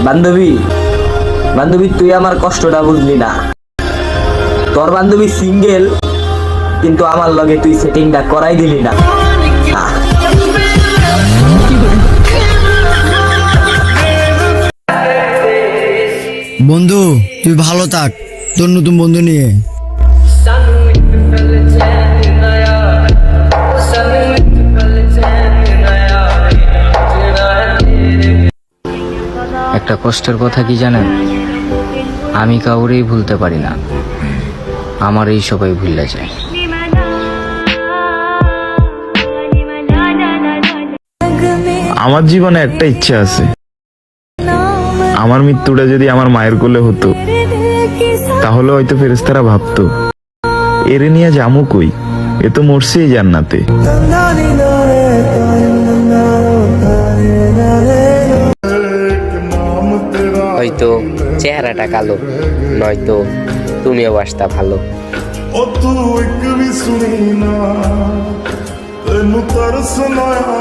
বান্ধবী, বান্ধবী তুই আমার কষ্টটা বুঝলি না। তোর বান্ধবী সিঙ্গেল, কিন্তু আমার লগে তুই সেটিংটা করাই দিলি না। বন্ধু তুই ভালো থাক তোর নতুন বন্ধু নিয়ে। একটা কষ্টের কথা কি জানেন, আমি কাউরেই ভুলতে পারি না, আমার এই সবাই ভুলে যায়। আমার জীবনে একটা ইচ্ছা আছে, আমার মৃত্যুটা যদি আমার মায়ের কোলে হতো তাহলে হয়তো ফেরেশতারা ভাবতো এরে নিয়ে জামু কই, এ তো মরছেই জান্নাতে। হয়তো চেহারাটা কালো, নয়তো তুমিও বাসতা ভালো। ਉਹ ਤੂੰ ਇੱਕ ਵੀ ਸੁਣੀ ਨਾ ਤੈਨੂੰ ਤਰਸ ਨਾ